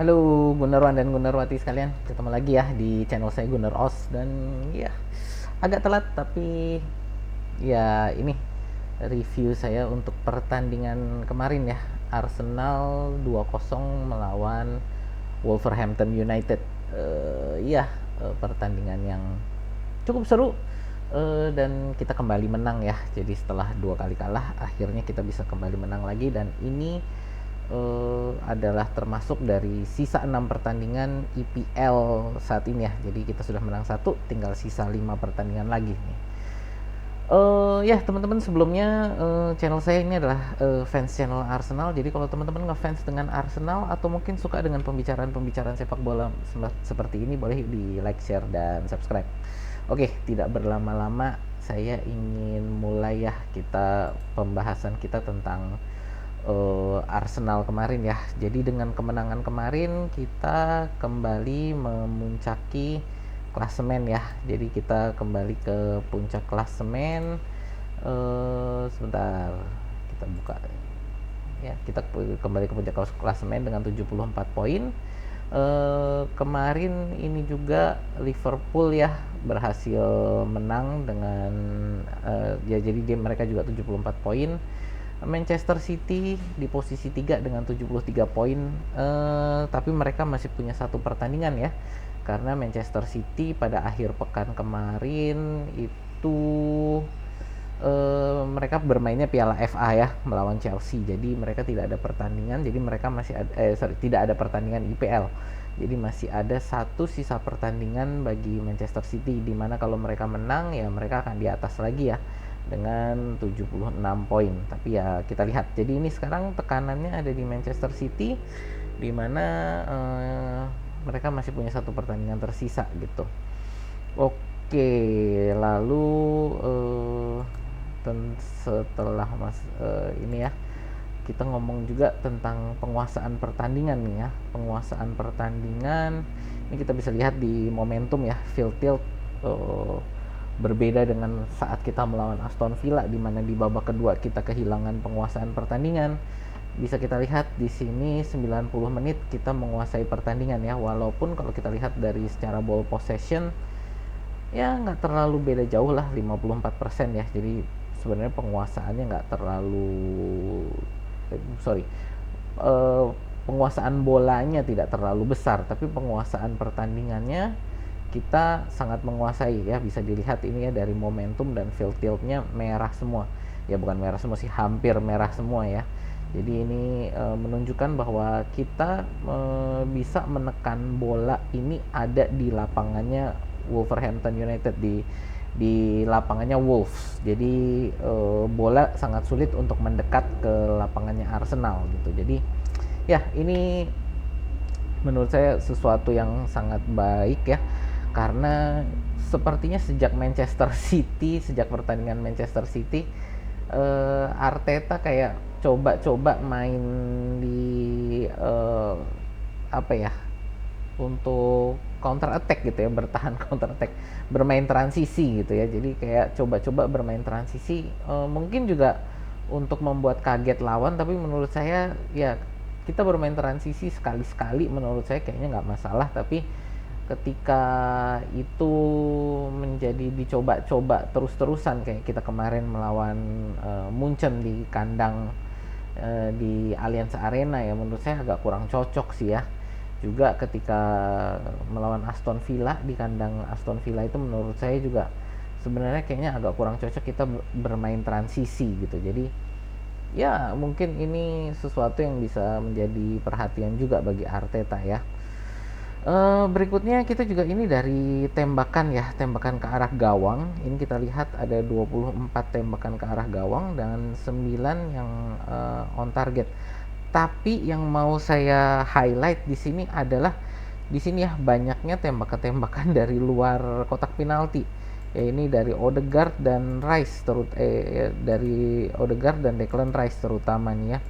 Halo Gunawan dan Gunarwati sekalian, ketemu lagi ya di channel saya Gunar Os. Dan ya agak telat tapi ya ini review saya untuk pertandingan kemarin ya, Arsenal 2-0 melawan Wolverhampton United. Ya pertandingan yang cukup seru, dan kita kembali menang ya. Jadi setelah dua kali kalah, akhirnya kita bisa kembali menang lagi. Dan ini adalah termasuk dari sisa 6 pertandingan IPL saat ini ya. Jadi kita sudah menang satu, tinggal sisa 5 pertandingan lagi nih. Ya teman-teman, sebelumnya channel saya ini adalah fans channel Arsenal. Jadi kalau teman-teman ngefans dengan Arsenal atau mungkin suka dengan pembicaraan-pembicaraan sepak bola seperti ini, boleh di like, share, dan subscribe. Oke, tidak berlama-lama, saya ingin mulai ya kita pembahasan kita tentang Arsenal kemarin ya. Jadi dengan kemenangan kemarin kita kembali memuncaki klasemen ya. Jadi kita kembali ke puncak klasemen. Sebentar, kita buka ya. Kita kembali ke puncak klasemen dengan 74 poin. Kemarin ini juga Liverpool ya berhasil menang dengan ya, jadi game mereka juga 74 poin. Manchester City di posisi 3 dengan 73 poin, tapi mereka masih punya satu pertandingan ya, karena Manchester City pada akhir pekan kemarin itu mereka bermainnya Piala FA ya melawan Chelsea. Jadi mereka tidak ada pertandingan, jadi mereka masih tidak ada pertandingan IPL. Jadi masih ada satu sisa pertandingan bagi Manchester City, di mana kalau mereka menang ya mereka akan di atas lagi ya dengan 76 poin. Tapi ya kita lihat. Jadi ini sekarang tekanannya ada di Manchester City, di mana mereka masih punya satu pertandingan tersisa gitu. Oke, lalu setelah ini ya, kita ngomong juga tentang penguasaan pertandingan nih ya. Penguasaan pertandingan ini kita bisa lihat di momentum ya, field tilt, berbeda dengan saat kita melawan Aston Villa, di mana di babak kedua kita kehilangan penguasaan pertandingan. Bisa kita lihat di sini 90 menit kita menguasai pertandingan ya, walaupun kalau kita lihat dari secara ball possession ya nggak terlalu beda jauh lah, 54% ya. Jadi sebenarnya penguasaannya nggak terlalu eh, penguasaan bolanya tidak terlalu besar, tapi penguasaan pertandingannya kita sangat menguasai ya. Bisa dilihat ini ya, dari momentum dan field tiltnya merah semua ya, bukan merah semua sih, hampir merah semua ya. Jadi ini menunjukkan bahwa kita bisa menekan bola ini ada di lapangannya Wolverhampton United, di lapangannya Wolves. Jadi bola sangat sulit untuk mendekat ke lapangannya Arsenal gitu. Jadi ya ini menurut saya sesuatu yang sangat baik ya, karena sepertinya sejak Manchester City, sejak pertandingan Manchester City, Arteta kayak coba-coba main di apa ya, untuk counter attack gitu ya, bertahan counter attack, bermain transisi gitu ya. Jadi kayak coba-coba bermain transisi, mungkin juga untuk membuat kaget lawan. Tapi menurut saya ya, kita bermain transisi sekali-sekali menurut saya kayaknya nggak masalah. Tapi ketika itu menjadi dicoba-coba terus-terusan kayak kita kemarin melawan Munchen di kandang, di Allianz Arena ya, menurut saya agak kurang cocok sih ya. Juga ketika melawan Aston Villa di kandang Aston Villa itu menurut saya juga sebenarnya kayaknya agak kurang cocok kita bermain transisi gitu. Jadi ya mungkin ini sesuatu yang bisa menjadi perhatian juga bagi Arteta ya. Berikutnya kita juga ini dari tembakan ya, tembakan ke arah gawang. Ini kita lihat ada 24 tembakan ke arah gawang dan 9 yang on target. Tapi yang mau saya highlight di sini adalah di sini ya, banyaknya tembakan-tembakan dari luar kotak penalti. Ya ini dari Odegaard dan Rice dari Odegaard dan Declan Rice terutama nih ya,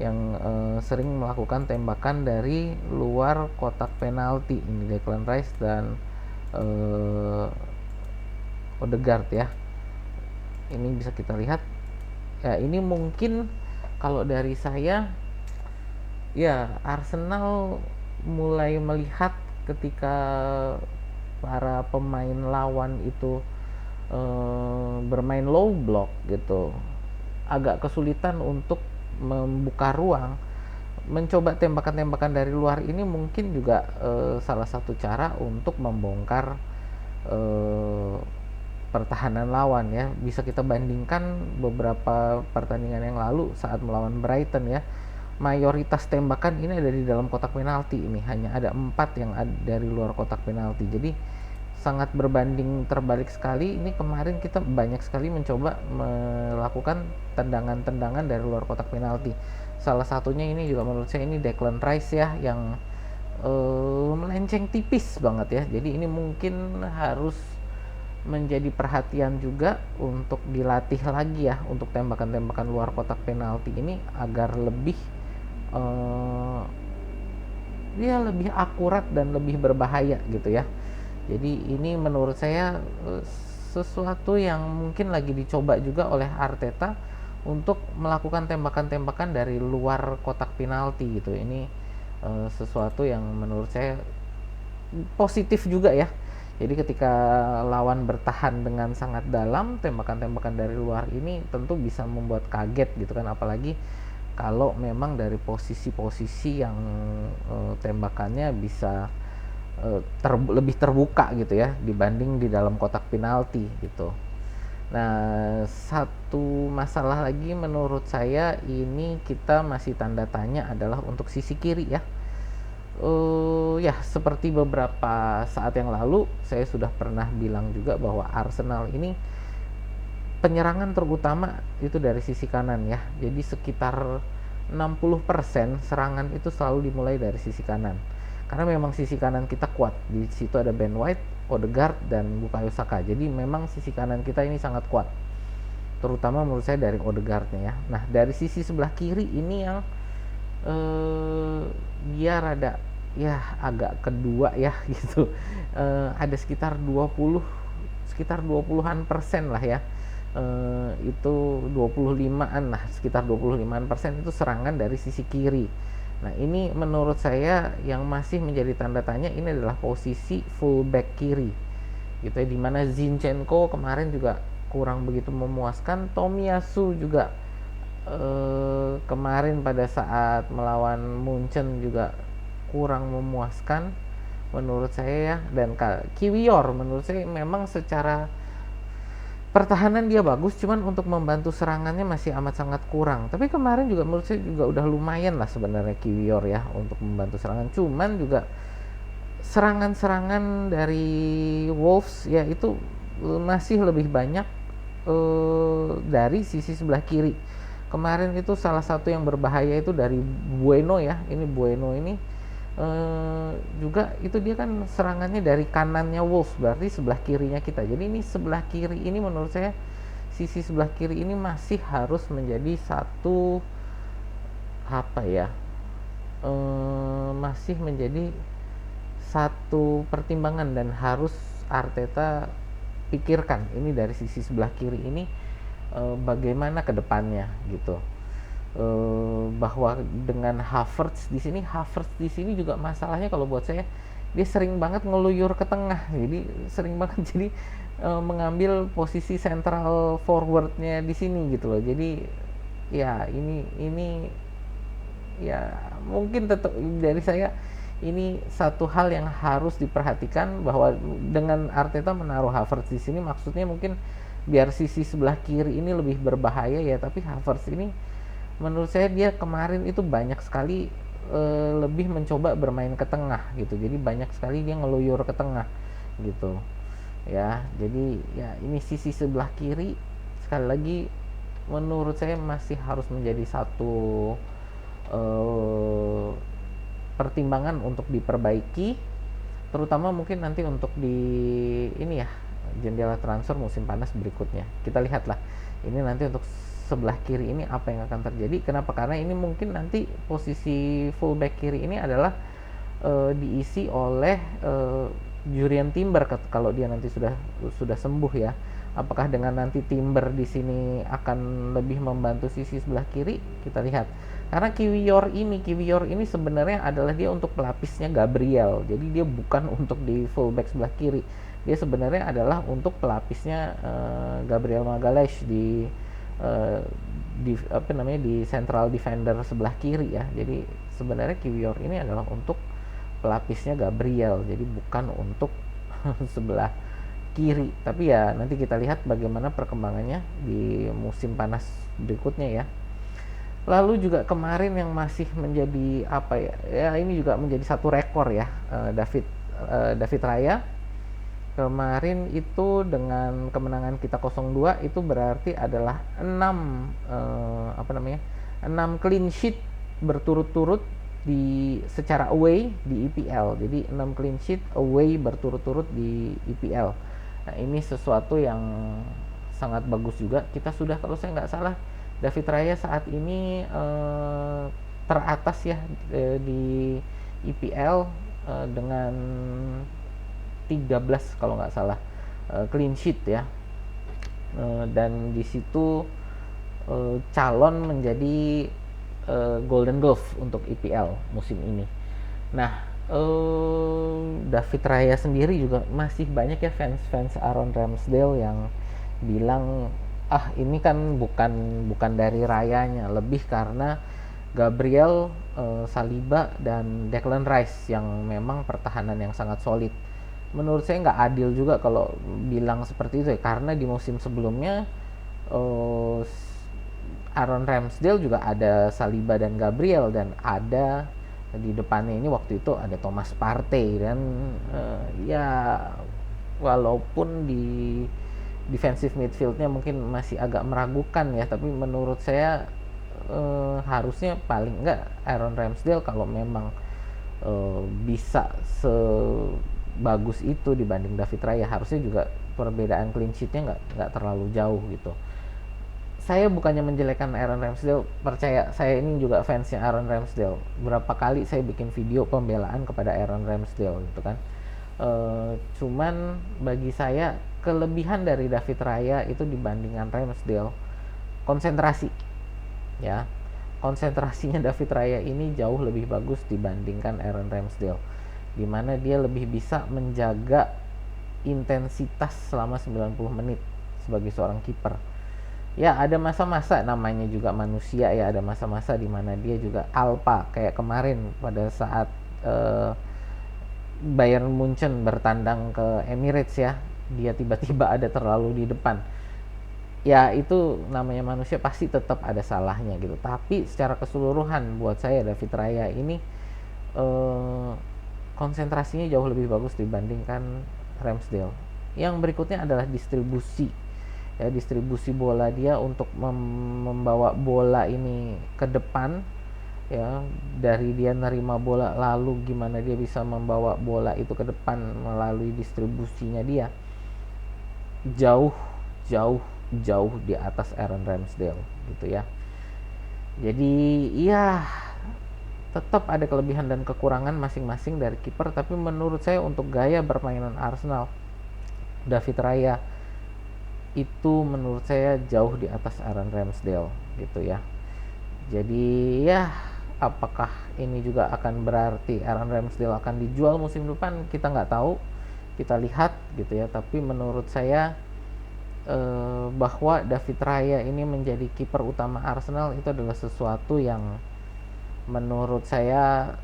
yang sering melakukan tembakan dari luar kotak penalti. Ini Declan Rice dan Odegaard ya. Ini bisa kita lihat ya, ini mungkin kalau dari saya ya, Arsenal mulai melihat ketika para pemain lawan itu bermain low block gitu, agak kesulitan untuk membuka ruang. Mencoba tembakan-tembakan dari luar ini mungkin juga salah satu cara untuk membongkar eh, pertahanan lawan ya. Bisa kita bandingkan beberapa pertandingan yang lalu saat melawan Brighton ya, mayoritas tembakan ini ada di dalam kotak penalti. Ini hanya ada 4 yang ada dari luar kotak penalti, jadi sangat berbanding terbalik sekali. Ini kemarin kita banyak sekali mencoba melakukan tendangan-tendangan dari luar kotak penalti. Salah satunya ini juga menurut saya ini Declan Rice ya, yang melenceng tipis banget ya. Jadi ini mungkin harus menjadi perhatian juga untuk dilatih lagi ya, untuk tembakan-tembakan luar kotak penalti ini agar lebih eh, dia lebih akurat dan lebih berbahaya gitu ya. Jadi ini menurut saya sesuatu yang mungkin lagi dicoba juga oleh Arteta untuk melakukan tembakan-tembakan dari luar kotak penalti gitu. Ini sesuatu yang menurut saya positif juga ya. Jadi ketika lawan bertahan dengan sangat dalam, tembakan-tembakan dari luar ini tentu bisa membuat kaget gitu kan, apalagi kalau memang dari posisi-posisi yang tembakannya bisa lebih terbuka gitu ya dibanding di dalam kotak penalti gitu. Nah, satu masalah lagi menurut saya ini kita masih tanda tanya adalah untuk sisi kiri ya. Ya seperti beberapa saat yang lalu saya sudah pernah bilang juga bahwa Arsenal ini penyerangan terutama itu dari sisi kanan ya. Jadi sekitar 60% serangan itu selalu dimulai dari sisi kanan. Karena memang sisi kanan kita kuat. Di situ ada Ben White, Odegaard dan Bukayo Saka. Jadi memang sisi kanan kita ini sangat kuat. Terutama menurut saya dari Odegaardnya ya. Nah, dari sisi sebelah kiri ini yang dia rada ya agak kedua ya gitu. Ada sekitar 20-an persen lah ya. Itu 25-an lah, sekitar 25-an persen itu serangan dari sisi kiri. Nah, ini menurut saya yang masih menjadi tanda tanya ini adalah posisi fullback kiri. Gitu ya, dimana Zinchenko kemarin juga kurang begitu memuaskan. Tomiyasu juga kemarin pada saat melawan Munchen juga kurang memuaskan menurut saya ya. Dan Kiwior menurut saya memang secara pertahanan dia bagus, cuman untuk membantu serangannya masih amat sangat kurang. Tapi kemarin juga menurut saya juga udah lumayan lah sebenarnya Kiwior ya untuk membantu serangan. Cuman juga serangan-serangan dari Wolves ya itu masih lebih banyak dari sisi sebelah kiri. Kemarin itu salah satu yang berbahaya itu dari Bueno ya. Ini Bueno ini juga itu dia kan serangannya dari kanannya Wolves, berarti sebelah kirinya kita. Jadi ini sebelah kiri ini menurut saya sisi sebelah kiri ini masih harus menjadi satu apa ya, masih menjadi satu pertimbangan dan harus Arteta pikirkan ini dari sisi sebelah kiri ini bagaimana ke depannya gitu. Bahwa dengan Havertz di sini juga masalahnya kalau buat saya dia sering banget ngeluyur ke tengah, jadi sering banget jadi mengambil posisi central forwardnya di sini gitu loh. Jadi ya ini ya mungkin tetap dari saya ini satu hal yang harus diperhatikan, bahwa dengan Arteta menaruh Havertz di sini maksudnya mungkin biar sisi sebelah kiri ini lebih berbahaya ya. Tapi Havertz ini menurut saya dia kemarin itu banyak sekali lebih mencoba bermain ke tengah gitu. Jadi banyak sekali dia ngeluyur ke tengah gitu ya. Jadi ya ini sisi sebelah kiri sekali lagi menurut saya masih harus menjadi satu pertimbangan untuk diperbaiki, terutama mungkin nanti untuk di ini ya jendela transfer musim panas berikutnya. Kita lihatlah ini nanti untuk sebelah kiri ini apa yang akan terjadi. Kenapa? Karena ini mungkin nanti posisi fullback kiri ini adalah diisi oleh Jurriën Timber kalau dia nanti sudah sembuh ya. Apakah dengan nanti Timber di sini akan lebih membantu sisi sebelah kiri? Kita lihat. Karena Kiwior ini sebenarnya adalah dia untuk pelapisnya Gabriel. Jadi dia bukan untuk di fullback sebelah kiri. Dia sebenarnya adalah untuk pelapisnya Gabriel Magalhaes uh, di central defender sebelah kiri ya. Jadi sebenarnya Kiwior ini adalah untuk pelapisnya Gabriel, jadi bukan untuk sebelah kiri. Tapi ya nanti kita lihat bagaimana perkembangannya di musim panas berikutnya ya. Lalu juga kemarin yang masih menjadi apa ya? Ya ini juga menjadi satu rekor ya, David Raya. Kemarin itu dengan kemenangan kita 0-2 itu berarti adalah 6 clean sheet berturut-turut secara away di EPL. Jadi 6 clean sheet away berturut-turut di EPL. Nah, ini sesuatu yang sangat bagus juga. Kita sudah, kalau saya nggak salah, David Raya saat ini teratas ya di EPL dengan 13 kalau nggak salah clean sheet ya, dan di situ calon menjadi Golden Glove untuk EPL musim ini. Nah, David Raya sendiri juga masih banyak ya fans Aaron Ramsdale yang bilang ini kan bukan dari Rayanya, lebih karena Gabriel, Saliba dan Declan Rice yang memang pertahanan yang sangat solid. Menurut saya nggak adil juga kalau bilang seperti itu ya, karena di musim sebelumnya Aaron Ramsdale juga ada Saliba dan Gabriel, dan ada di depannya ini waktu itu ada Thomas Partey, dan ya walaupun di defensive midfieldnya mungkin masih agak meragukan ya, tapi menurut saya harusnya paling enggak Aaron Ramsdale kalau memang bisa sebagus itu dibanding David Raya, harusnya juga perbedaan clean sheetnya nggak terlalu jauh gitu. Saya bukannya menjelekkan Aaron Ramsdale, percaya saya ini juga fansnya Aaron Ramsdale. Berapa kali saya bikin video pembelaan kepada Aaron Ramsdale gitu kan. Cuman bagi saya kelebihan dari David Raya itu dibandingkan Ramsdale konsentrasi ya. Konsentrasinya David Raya ini jauh lebih bagus dibandingkan Aaron Ramsdale, dimana dia lebih bisa menjaga intensitas selama 90 menit sebagai seorang kiper. Ya ada masa-masa, namanya juga manusia ya, ada masa-masa dimana dia juga alpa, kayak kemarin pada saat Bayern Munchen bertandang ke Emirates ya, dia tiba-tiba ada terlalu di depan. Ya itu namanya manusia, pasti tetap ada salahnya gitu. Tapi secara keseluruhan buat saya David Raya ini konsentrasinya jauh lebih bagus dibandingkan Ramsdale. Yang berikutnya adalah distribusi ya, distribusi bola dia untuk membawa bola ini ke depan ya, dari dia nerima bola lalu gimana dia bisa membawa bola itu ke depan melalui distribusinya dia jauh di atas Aaron Ramsdale gitu ya. Jadi ya tetap ada kelebihan dan kekurangan masing-masing dari kiper, tapi menurut saya untuk gaya permainan Arsenal, David Raya itu menurut saya jauh di atas Aaron Ramsdale gitu ya. Jadi ya apakah ini juga akan berarti Aaron Ramsdale akan dijual musim depan, kita nggak tahu, kita lihat gitu ya. Tapi menurut saya bahwa David Raya ini menjadi kiper utama Arsenal itu adalah sesuatu yang menurut saya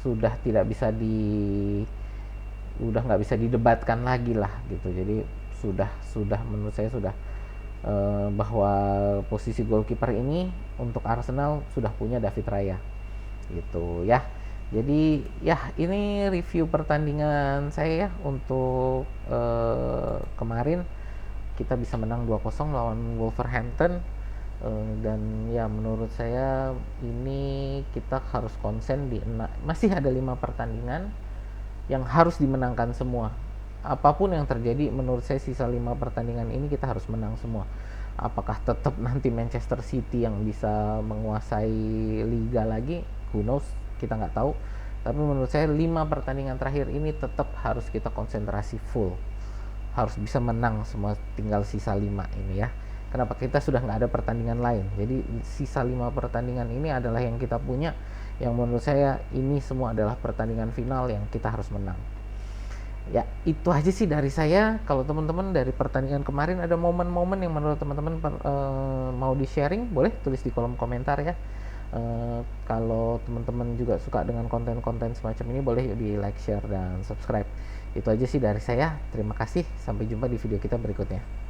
sudah nggak bisa didebatkan lagi lah gitu. Jadi sudah menurut saya sudah bahwa posisi goalkeeper ini untuk Arsenal sudah punya David Raya gitu ya. Jadi ya ini review pertandingan saya ya untuk kemarin. Kita bisa menang 2-0 lawan Wolverhampton, dan ya menurut saya ini kita harus konsen masih ada 5 pertandingan yang harus dimenangkan semua. Apapun yang terjadi menurut saya sisa 5 pertandingan ini kita harus menang semua. Apakah tetap nanti Manchester City yang bisa menguasai liga lagi, who knows, kita nggak tahu. Tapi menurut saya 5 pertandingan terakhir ini tetap harus kita konsentrasi full, harus bisa menang semua, tinggal sisa 5 ini ya. Kenapa? Kita sudah nggak ada pertandingan lain, jadi sisa 5 pertandingan ini adalah yang kita punya, yang menurut saya ini semua adalah pertandingan final yang kita harus menang. Ya itu aja sih dari saya. Kalau teman-teman dari pertandingan kemarin ada momen-momen yang menurut teman-teman mau di sharing, boleh tulis di kolom komentar ya. Kalau teman-teman juga suka dengan konten-konten semacam ini, boleh yuk di like, share, dan subscribe. Itu aja sih dari saya. Terima kasih, sampai jumpa di video kita berikutnya.